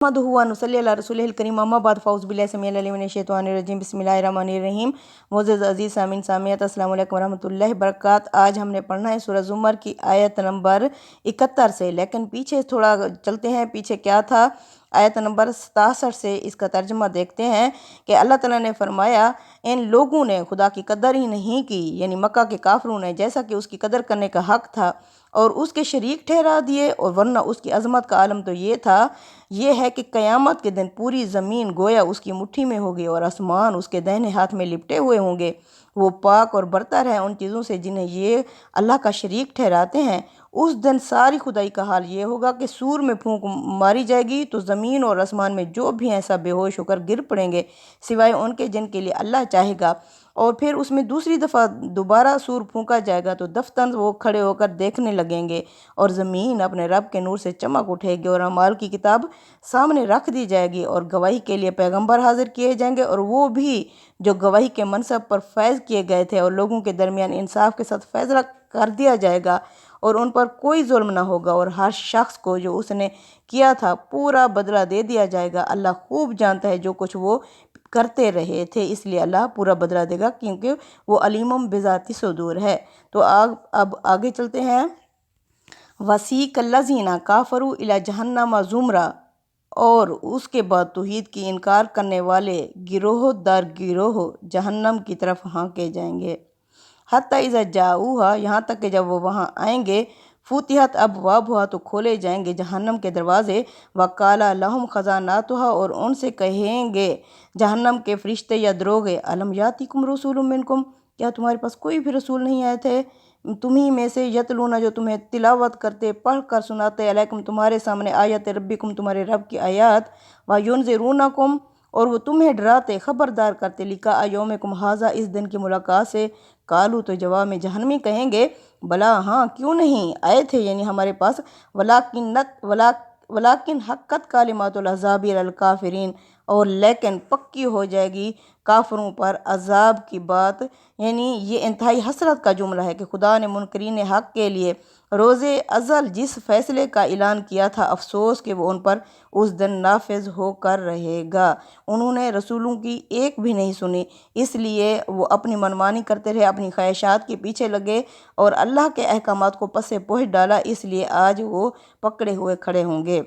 रसूल करीम अम्माबाद फ़ाउज़ुबिल्लाहिमिनश्शैतानिर्रजीम बिस्मिल्लाहिर्रहमानिर्रहीम। मोअज़्ज़ज़ अज़ीज़ सामीन सामियात अस्सलामु अलैकुम वरहमतुल्लाहि वबरकात। आज हमने पढ़ना है सूरह ज़ुमर की आयत नंबर 71 से, लेकिन पीछे थोड़ा चलते हैं। पीछे क्या था? आयत नंबर 67 से इसका तर्जुमा देखते हैं कि अल्लाह ताला ने फरमाया, इन लोगों ने खुदा की कदर ही नहीं की, यानी मक्का के काफिरों ने, जैसा कि उसकी कदर करने का हक़ था, और उसके शरीक ठहरा दिए। और वरना उसकी अज़मत का आलम तो ये है कि क़यामत के दिन पूरी ज़मीन गोया उसकी मुट्ठी में होगी और आसमान उसके दाहिने हाथ में लिपटे हुए होंगे। वो पाक और बरतर है उन चीज़ों से जिन्हें ये अल्लाह का शरीक ठहराते हैं। उस दिन सारी खुदाई का हाल ये होगा कि सूर में फूंक मारी जाएगी तो ज़मीन और आसमान में जो भी हैं सब बेहोश होकर गिर पड़ेंगे, सिवाय उनके जिनके लिए अल्लाह चाहेगा। और फिर उसमें दूसरी दफ़ा दोबारा सूर फूंका जाएगा तो दफ्तन वो खड़े होकर देखने लगेंगे और ज़मीन अपने रब के नूर से चमक उठेगी और अमाल की किताब सामने रख दी जाएगी और गवाही के लिए पैगंबर हाजिर किए जाएंगे, और वो भी जो गवाही के मनसब पर फैज़ किए गए थे, और लोगों के दरमियान इंसाफ के साथ फैसला कर दिया जाएगा और उन पर कोई जुल्म ना होगा, और हर शख्स को जो उसने किया था पूरा बदला दे दिया जाएगा। अल्लाह खूब जानता है जो कुछ वो करते रहे थे, इसलिए अल्लाह पूरा बदला देगा क्योंकि वो अलीमुम बिज़ाति सुदूर है। तो अब आगे चलते हैं। वसीक़ल्लज़ीना काफ़रू इला जहन्नम ज़ुमरा, और उसके बाद तौहीद की इनकार करने वाले गिरोह दर गिरोह जहन्नम की तरफ हाँके जाएंगे। हत्ता इज़ा जाऊहा, यहाँ तक कि जब वो वहाँ आएंगे, फूतिहत अबवाबुहा, तो खोले जाएंगे जहन्नम के दरवाज़े। वकाला लहुम खज़ानातुहा, और उनसे कहेंगे जहन्नम के फरिश्ते या दरोगे, अलम यातिकुम रसूलुम मिनकुम, क्या तुम्हारे पास कोई भी रसूल नहीं आए थे तुम्ही में से, यतलूना, जो तुम्हें तिलावत करते, पढ़ कर सुनाते, अलैकुम, तुम्हारे सामने, आयत रब्बिकुम, तुम्हारे रब की आयात, व युनज़िरूनकुम, और वो तुम्हें डराते, खबरदार करते, लिका यौमिकुम हाज़ा, इस दिन की मुलाकात से। कालू, तो जवाब में जहन्नमी कहेंगे, भला हाँ क्यों नहीं आए थे, यानी हमारे पास, वलाकिन हक्कत कालिमातुल अज़ाबी अल काफिरीन, और लेकिन पक्की हो जाएगी काफिरों पर अजाब की बात। यानी ये इंतहाई हसरत का जुमला है कि खुदा ने मुनकरीन हक़ के लिए रोज़े अज़ल जिस फ़ैसले का ऐलान किया था, अफसोस कि वो उन पर उस दिन नाफिज होकर रहेगा। उन्होंने रसूलों की एक भी नहीं सुनी, इसलिए वो अपनी मनमानी करते रहे, अपनी ख्वाहिशात के पीछे लगे और अल्लाह के अहकामात को पसे पोह डाला, इसलिए आज वो पकड़े हुए खड़े होंगे।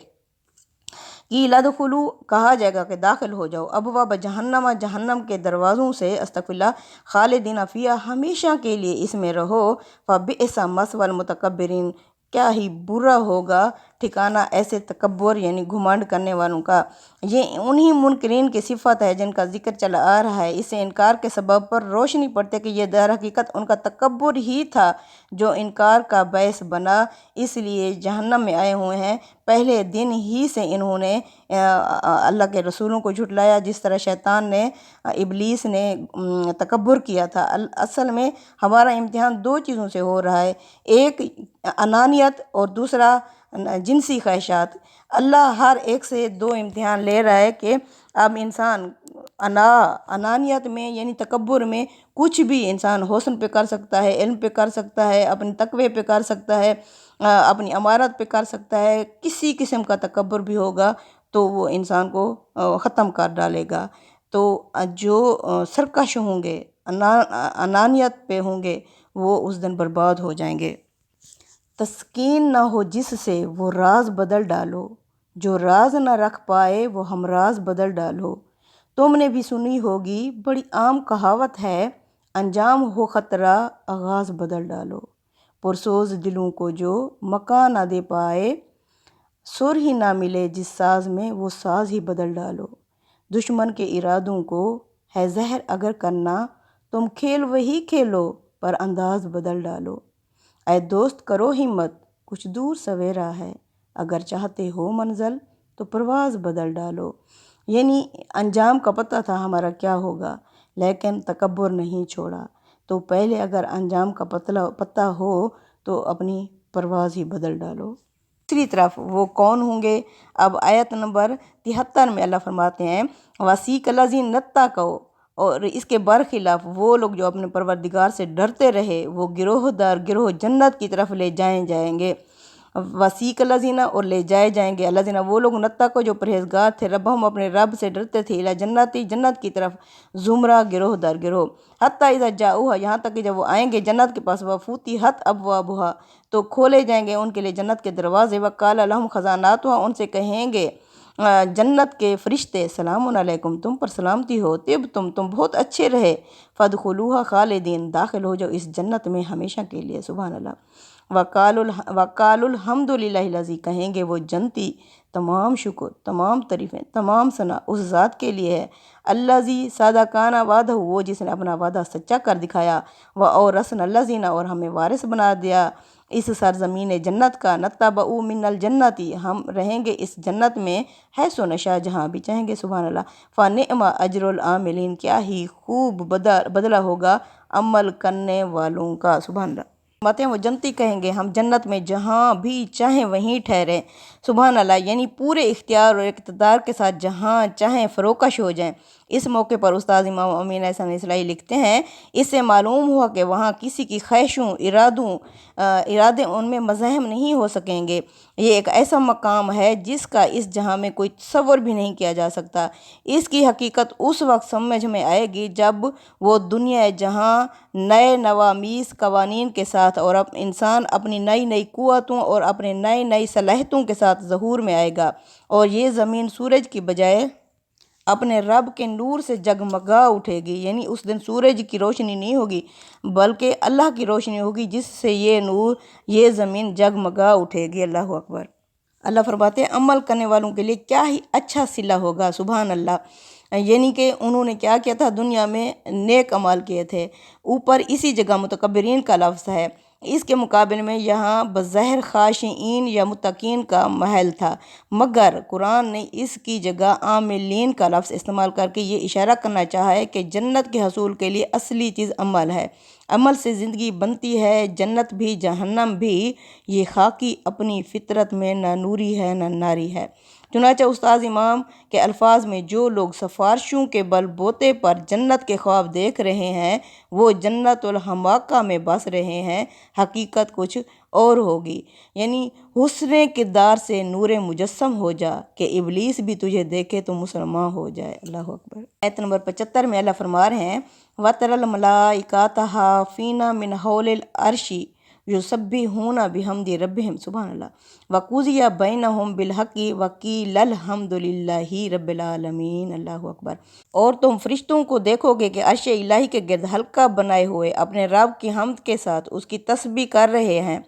कि लदखुलू, कहा जाएगा कि दाखिल हो जाओ, अबवाब जहन्नम, जहन्नम के दरवाज़ों से, अस्तगफिरुल्लाह, खालिदीन फ़िया, हमेशा के लिए इसमें रहो। फ़बिअसा मस्वल मुतकब्बिरीन, क्या ही बुरा होगा ठिकाना ऐसे तकब्बुर यानी घुमंड करने वालों का। ये उन्हीं मुनकरीन की सिफत है जिनका जिक्र चला आ रहा है। इससे इनकार के सबब पर रोशनी पड़ती है कि ये दर हकीकत उनका तकब्बुर ही था जो इनकार का बायस बना, इसलिए जहन्नम में आए हुए हैं। पहले दिन ही से इन्होंने अल्लाह के रसूलों को झुटलाया, जिस तरह शैतान ने, इब्लीस ने तकब्बुर किया था। असल में हमारा इम्तिहान दो चीज़ों से हो रहा है, एक अनानियत और दूसरा जिनसी ख्वाहिशात। अल्लाह हर एक से दो इम्तिहान ले रहा है कि अब इंसान अनानियत में यानी तकब्बुर में कुछ भी इंसान हुस्न पे कर सकता है, इल्म पे कर सकता है, अपने तकवे पे कर सकता है, अपनी अमारत पे कर सकता है। किसी किस्म का तकब्बुर भी होगा तो वो इंसान को ख़त्म कर डालेगा। तो जो सरकश होंगे, अनानियत पे होंगे, वो उस दिन बर्बाद हो जाएंगे। तस्कीन ना हो जिससे वो राज बदल डालो, जो राज ना रख पाए वो हम राज बदल डालो। तुमने भी सुनी होगी बड़ी आम कहावत है, अंजाम हो ख़तरा आगाज़ बदल डालो। पुरसोज दिलों को जो मकान ना दे पाए, सुर ही ना मिले जिस साज में वो साज ही बदल डालो। दुश्मन के इरादों को है जहर अगर करना, तुम खेल वही खेलो पर अंदाज बदल डालो। ऐ दोस्त करो हिम्मत, कुछ दूर सवेरा है, अगर चाहते हो मंज़िल तो परवाज़ बदल डालो। यानी अंजाम का पता था हमारा क्या होगा, लेकिन तकब्बुर नहीं छोड़ा। तो पहले अगर अंजाम का पता हो तो अपनी परवाज़ ही बदल डालो। दूसरी तरफ वो कौन होंगे? अब आयत नंबर 73 में अल्लाह फरमाते हैं, वसीक़ल्लज़ीना नत्तक़ौ, और इसके बरखिलाफ़ वो लोग जो अपने परवरदिगार से डरते रहे, वो गिरोह दर गिरोह जन्नत की तरफ ले जाएंगे। वसीक लजीना और ले जाए जाएंगे अल्लाजीना वो लोग नत्ता को जो परहेजगार थे रब्बहुम अपने रब से डरते थे इला जन्नती जन्नत की तरफ जुमरा गिरोह दर गिरोह हत्ता इज़ा जाऊहा यहाँ तक कि जब वो आएंगे जन्नत के पास वफूती हत अबवाबुहा तो खोले जाएंगे उनके लिए जन्नत के दरवाजे वकाल लहुम खजानातुहा उनसे कहेंगे जन्नत के फरिश्ते सलामुन अलैकुम तुम पर सलामती हो तिब तुम बहुत अच्छे रहे फ़दखुलूहा खालिदीन दाखिल हो जाओ इस जन्नत में हमेशा के लिए सुभान अल्लाह वकालुल हम्दुलिल्लाहि लज़ी कहेंगे वो जनती तमाम शुक्र तमाम तारीफ़ें तमाम सना उस ज़ात के लिए है अल्लाज़ी सादाकाना वादा वो जिसने अपना वादा सच्चा कर दिखाया व और रसन अल्लाज़ीना और हमें वारिस बना दिया इस सरज़मीन जन्नत का नत्तबऊ मिनल जन्नती हम रहेंगे इस जन्नत में है सो नशा जहाँ भी चाहेंगे सुभान अल्लाह फ़निअमा अजरुल आमिलीन क्या ही खूब बदला होगा अमल करने वालों का सुभान अल्लाह बातें वो जनती कहेंगे हम जन्नत में जहाँ भी चाहें वहीं ठहरें सुभान अल्लाह यानी पूरे इख्तियार और इक़्तिदार के साथ जहाँ चाहें फ़रोकश हो जाएं। इस मौके पर उस्ताद इमाम अमीन एहसन इस्लाही लिखते हैं इससे मालूम हुआ कि वहाँ किसी की ख्वाहिशों इरादे उनमें मज़ाहम नहीं हो सकेंगे। ये एक ऐसा मकाम है जिसका इस जहाँ में कोई तसव्वुर भी नहीं किया जा सकता। इसकी हकीकत उस वक्त समझ में आएगी जब वो दुनिया जहाँ नए नवामीस कवानीन के साथ और अब इंसान अपनी नई नई क़ुव्वतों और अपने नई नई सलाहियतों के साथ ज़हूर में आएगा और ये ज़मीन सूरज की बजाय अपने रब के नूर से जगमगा उठेगी। यानी उस दिन सूरज की रोशनी नहीं होगी बल्कि अल्लाह की रोशनी होगी जिससे ये नूर ये ज़मीन जगमगा उठेगी। अल्लाह अकबर। अल्लाह फरमाते हैं अमल करने वालों के लिए क्या ही अच्छा सिला होगा सुभान अल्लाह। यानी कि उन्होंने क्या किया था दुनिया में नेक अमाल किए थे। ऊपर इसी जगह मुतकब्बिरीन का लफ्ज़ है इसके मुकाबले में यहाँ बज़ाहिर खाशिईन या मुत्तकीन का महल था मगर कुरान ने इसकी जगह आमिलीन का लफ्ज़ इस्तेमाल करके ये इशारा करना चाहा है कि जन्नत के हसूल के लिए असली चीज़ अमल है। अमल से ज़िंदगी बनती है जन्नत भी जहन्नम भी ये खाकी अपनी फितरत में न नूरी है न नारी है। चुनांचे उस्ताद इमाम के अल्फाज में जो लोग सिफारिशों के बलबोते पर जन्नत के ख्वाब देख रहे हैं वो जन्नतुल हमाका में बस रहे हैं हकीकत कुछ और होगी। यानी हुस्ने किरदार से नूरे मुजस्सम हो जा कि इबलीस भी तुझे देखे तो मुसलमान हो जाए। अल्लाह अकबर। आयत नंबर 75 में अल्लाह फरमा रहे हैं वतरल मलाइकाता हाफीना मिन हौलिल अर्शी युसब्बिहूना बिहम्दि रब्बिहिम सुभान अल्लाह वकुज़िया बैनहुम बिलहक़ि वक़ीलल हम्दुलिल्लाहि रब्बिल आलमीन। अल्लाह अकबर। और तुम फरिश्तों को देखोगे कि अर्श इलाही के गिर्द हल्का बनाए हुए अपने रब की हम्द के साथ उसकी तस्बीह कर रहे हैं।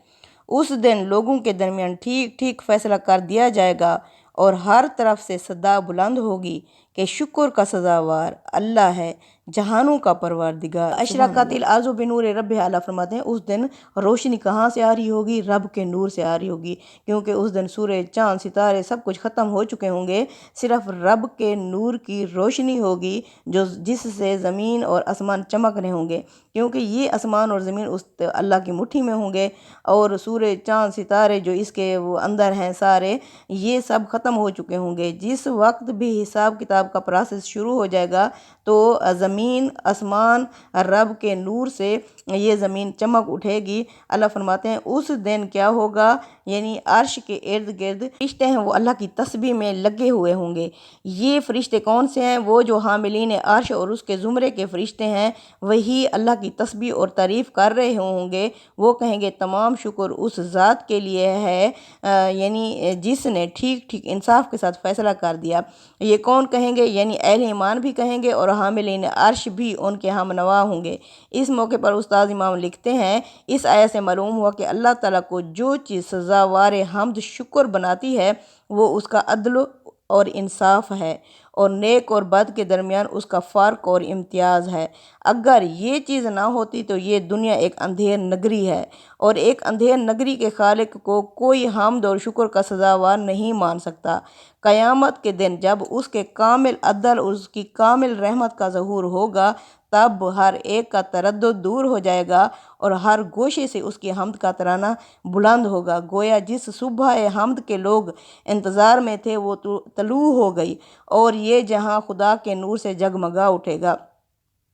उस दिन लोगों के दरमियान ठीक ठीक फैसला कर दिया जाएगा और हर तरफ से सदा बुलंद होगी कि शुक्र का सज़ावार अल्लाह है जहानों का परवरदिगार। अशरक़तिल अर्ज़ु बिनूरि रब्बिहा अल्लाह फरमाते हैं उस दिन रोशनी कहाँ से आ रही होगी रब के नूर से आ रही होगी क्योंकि उस दिन सूरज चाँद सितारे सब कुछ ख़त्म हो चुके होंगे सिर्फ रब के नूर की रोशनी होगी जो जिससे ज़मीन और आसमान चमक रहे होंगे क्योंकि ये आसमान और ज़मीन उस अल्लाह की मुट्ठी में होंगे और सूरज चाँद सितारे जो इसके वो अंदर हैं सारे ये सब ख़त्म हो चुके होंगे। जिस वक्त भी हिसाब किताब का प्रोसेस शुरू हो जाएगा तो ज़मीन आसमान रब के नूर से ये ज़मीन चमक उठेगी। अल्लाह फरमाते हैं उस दिन क्या होगा यानी अर्श के इर्द गिर्द फरिश्ते हैं वो अल्लाह की तस्बीह में लगे हुए होंगे। ये फरिश्ते कौन से हैं वो जो हामिलीन अर्श और उसके ज़ुमरे के फरिश्ते हैं वही अल्लाह की तस्बीह और तारीफ़ कर रहे होंगे। वो कहेंगे तमाम शुक्र उस ज़ात के लिए है यानी जिसने ठीक ठीक इंसाफ के साथ फ़ैसला कर दिया। ये कौन कहेंगे यानी अहले ईमान भी कहेंगे और हामिलीन अर्श भी उनके हम नवा होंगे। इस मौके पर उस्ताद इमाम लिखते हैं इस आयत से मालूम हुआ कि अल्लाह ताला को जो चीज़ सज़ावार हम्द शुक्र बनाती है वो उसका अदल और इंसाफ है और नेक और बद के दरमियान उसका फ़र्क और इम्तियाज़ है। अगर ये चीज़ ना होती तो ये दुनिया एक अंधेर नगरी है और एक अंधेर नगरी के खालिक को कोई हम्द और शुक्र का सज़ावार नहीं मान सकता। क़यामत के दिन जब उसके कामिल अदल उसकी कामिल रहमत का ज़हूर होगा तब हर एक का तरद्दुद दूर हो जाएगा और हर गोशे से उसकी हम्द का तराना बुलंद होगा। गोया जिस सुबह हम्द के लोग इंतज़ार में थे वो तलू हो गई और ये जहां खुदा के नूर से जगमगा उठेगा।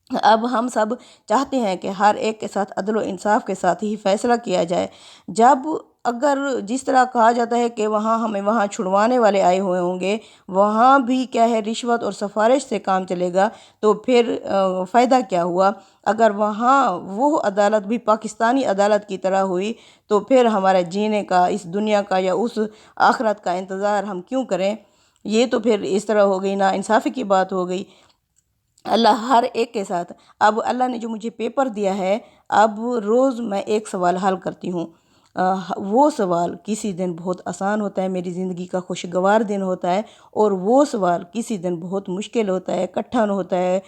अब हम सब चाहते हैं कि हर एक के साथ अदल व इंसाफ के साथ ही फ़ैसला किया जाए। जब اگر جس طرح کہا جاتا ہے کہ ہمیں وہاں چھڑوانے والے آئے ہوئے ہوں گے، وہاں بھی کیا ہے رشوت اور سفارش سے کام چلے گا، تو پھر فائدہ کیا ہوا؟ اگر وہاں وہ عدالت بھی پاکستانی عدالت کی طرح ہوئی تو پھر ہمارے جینے کا، اس دنیا کا یا اس آخرت کا انتظار ہم کیوں کریں؟ یہ تو پھر اس طرح ہو گئی، نا انصافی کی بات ہو گئی اللہ ہر ایک کے ساتھ۔ اب اللہ نے جو مجھے پیپر دیا ہے، اب روز میں ایک سوال حل کرتی ہوں۔ وہ سوال کسی دن بہت آسان ہوتا ہے، میری زندگی کا خوشگوار دن ہوتا ہے، اور وہ سوال کسی دن بہت مشکل ہوتا ہے، کٹھن ہوتا ہے۔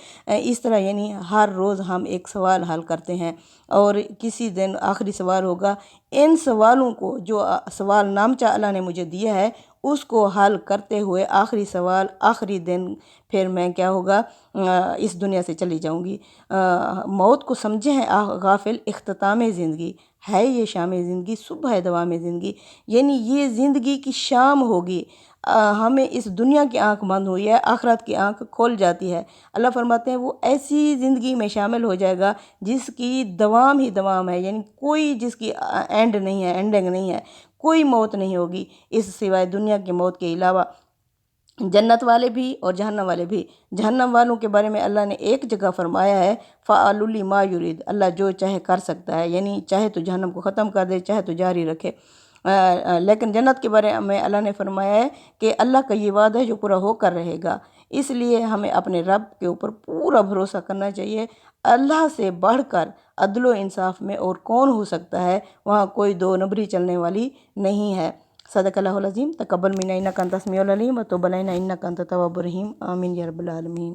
اس طرح یعنی ہر روز ہم ایک سوال حل کرتے ہیں، اور کسی دن آخری سوال ہوگا۔ ان سوالوں کو جو سوال نامچہ اللہ نے مجھے دیا ہے، اس کو حل کرتے ہوئے آخری سوال آخری دن پھر میں کیا ہوگا، اس دنیا سے چلی جاؤں گی۔ موت کو سمجھے ہیں غافل، اختتام زندگی ہے یہ شام زندگی، صبح ہے دوام زندگی، یعنی یہ زندگی کی شام ہوگی۔ ہمیں اس دنیا کی آنکھ بند ہوئی ہے، آخرت کی آنکھ کھول جاتی ہے۔ اللہ فرماتے ہیں وہ ایسی زندگی میں شامل ہو جائے گا جس کی دوام ہی دوام ہے، یعنی کوئی جس کی اینڈ نہیں ہے، اینڈنگ نہیں ہے، کوئی موت نہیں ہوگی اس سوائے دنیا کی موت کے علاوہ۔ جنت والے بھی اور جہنم والے بھی۔ جہنم والوں کے بارے میں اللہ نے ایک جگہ فرمایا ہے فَعَلٌ لِمَا يُرِيدُ، اللہ جو چاہے کر سکتا ہے، یعنی چاہے تو جہنم کو ختم کر دے، چاہے تو جاری رکھے۔ لیکن جنت کے بارے میں اللہ نے فرمایا ہے کہ اللہ کا یہ وعدہ ہے جو پورا ہو کر رہے گا، اس لیے ہمیں اپنے رب کے اوپر پورا بھروسہ کرنا چاہیے۔ اللہ سے بڑھ کر عدل و انصاف میں اور کون ہو سکتا ہے؟ وہاں کوئی دو نبری چلنے والی نہیں ہے۔ صدق اللہ العظیم۔ تقبل منا انک انت السمیع العلیم وتب علینا انک انت التواب الرحیم۔ آمین یا رب العالمین۔